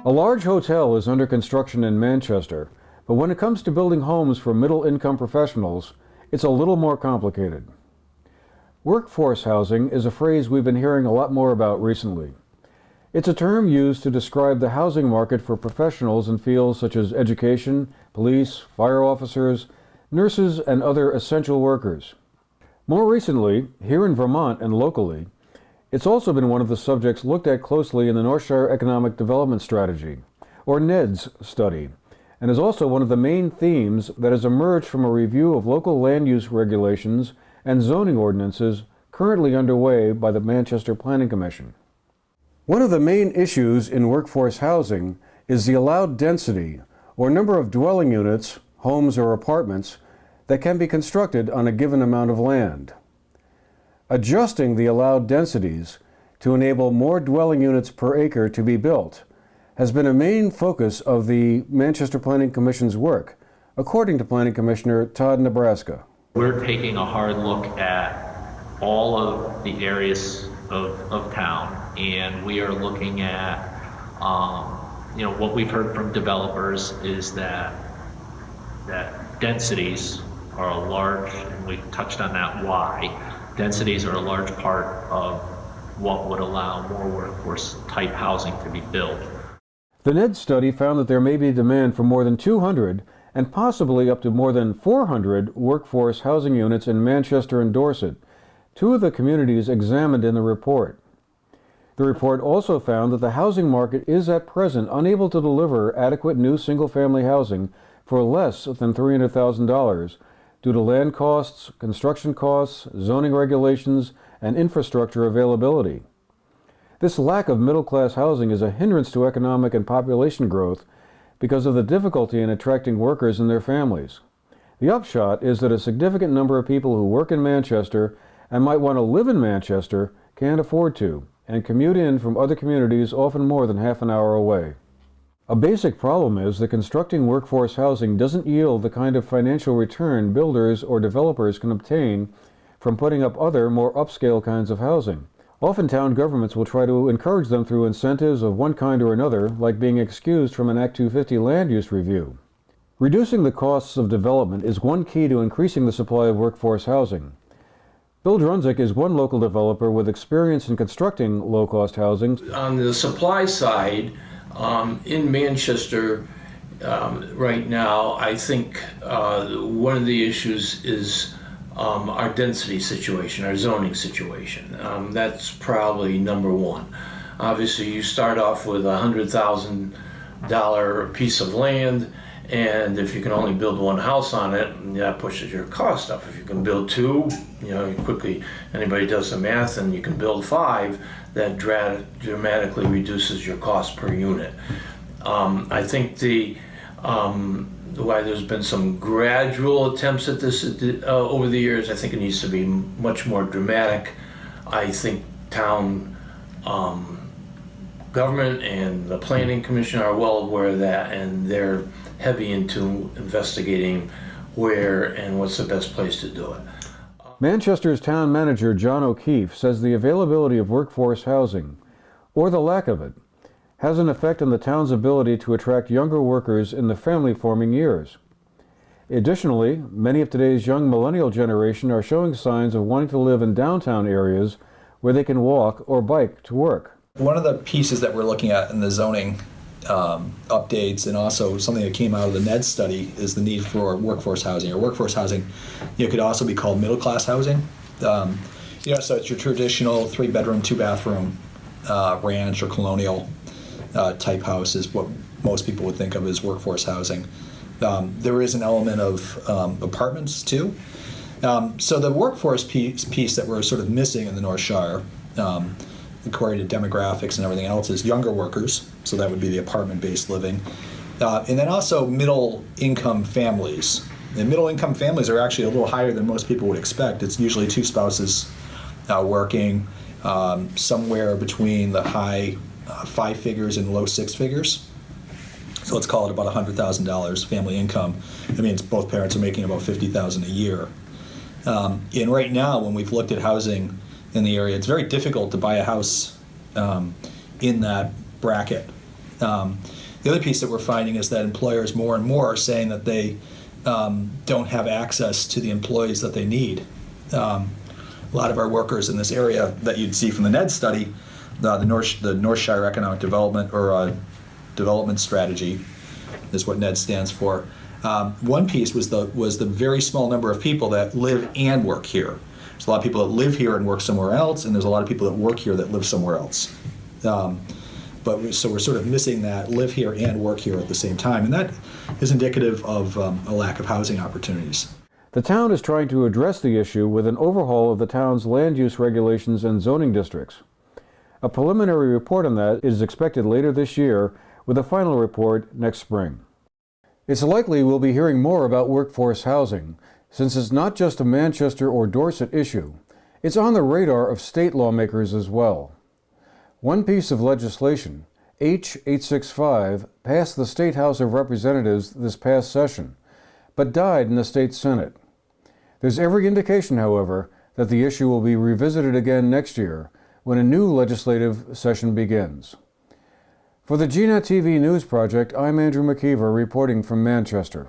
A large hotel is under construction in Manchester, but when it comes to building homes for middle-income professionals, it's a little more complicated. Workforce housing is a phrase we've been hearing a lot more about recently. It's a term used to describe the housing market for professionals in fields such as education, police, fire officers, nurses, and other essential workers. More recently, here in Vermont and locally, it's also been one of the subjects looked at closely in the North Shire Economic Development Strategy, or NEDS study, and is also one of the main themes that has emerged from a review of local land use regulations and zoning ordinances currently underway by the Manchester Planning Commission. One of the main issues in workforce housing is the allowed density, or number of dwelling units, homes or apartments, that can be constructed on a given amount of land. Adjusting the allowed densities to enable more dwelling units per acre to be built has been a main focus of the Manchester Planning Commission's work, according to Planning Commissioner Todd Nebraska. We're taking a hard look at all of the areas of town, and we are looking at, what we've heard from developers is that densities are a large, and we touched on that why, densities are a large part of what would allow more workforce type housing to be built. The NED study found that there may be demand for more than 200 and possibly up to more than 400 workforce housing units in Manchester and Dorset, two of the communities examined in the report. The report also found that the housing market is at present unable to deliver adequate new single-family housing for less than $300,000 due to land costs, construction costs, zoning regulations, and infrastructure availability. This lack of middle-class housing is a hindrance to economic and population growth because of the difficulty in attracting workers and their families. The upshot is that a significant number of people who work in Manchester and might want to live in Manchester can't afford to, and commute in from other communities often more than half an hour away. A basic problem is that constructing workforce housing doesn't yield the kind of financial return builders or developers can obtain from putting up other, more upscale kinds of housing. Often town governments will try to encourage them through incentives of one kind or another, like being excused from an Act 250 land use review. Reducing the costs of development is one key to increasing the supply of workforce housing. Bill Drunzik is one local developer with experience in constructing low-cost housing. On the supply side, in Manchester right now, I think one of the issues is our density situation, our zoning situation. That's probably number one. Obviously, you start off with a $100,000 piece of land, and if you can only build one house on it, that pushes your cost up. If you can build two, quickly, anybody does the math, and you can build five, that dramatically reduces your cost per unit. I think why there's been some gradual attempts at this over the years, I think it needs to be much more dramatic. I think town government and the Planning Commission are well aware of that, and they're heavy into investigating where and what's the best place to do it. Manchester's town manager John O'Keefe says the availability of workforce housing, or the lack of it, has an effect on the town's ability to attract younger workers in the family-forming years. Additionally, many of today's young millennial generation are showing signs of wanting to live in downtown areas where they can walk or bike to work. One of the pieces that we're looking at in the zoning updates, and also something that came out of the NED study, is the need for workforce housing. Or workforce housing, could also be called middle-class housing. So it's your traditional 3-bedroom, 2-bathroom ranch or colonial type house is what most people would think of as workforce housing. There is an element of apartments too. So the workforce piece that we're sort of missing in the North Shire, according to demographics and everything else, is younger workers. So that would be the apartment-based living. And then also middle-income families. And middle-income families are actually a little higher than most people would expect. It's usually two spouses working, somewhere between the high 5 figures and low 6 figures. So let's call it about $100,000 family income. That means both parents are making about $50,000 a year. And right now, when we've looked at housing in the area, it's very difficult to buy a house in that bracket. The other piece that we're finding is that employers more and more are saying that they don't have access to the employees that they need. A lot of our workers in this area that you'd see from the NED study, the North Shire Economic Development Development Strategy is what NED stands for. One piece was the very small number of people that live and work here. There's a lot of people that live here and work somewhere else, and there's a lot of people that work here that live somewhere else. So we're sort of missing that live here and work here at the same time, and that is indicative of a lack of housing opportunities. The town is trying to address the issue with an overhaul of the town's land use regulations and zoning districts. A preliminary report on that is expected later this year, with a final report next spring. It's likely we'll be hearing more about workforce housing, since it's not just a Manchester or Dorset issue. It's on the radar of state lawmakers as well. One piece of legislation, H. 865, passed the State House of Representatives this past session, but died in the state Senate. There's every indication, however, that the issue will be revisited again next year when a new legislative session begins. For the GNet TV News Project, I'm Andrew McKeever reporting from Manchester.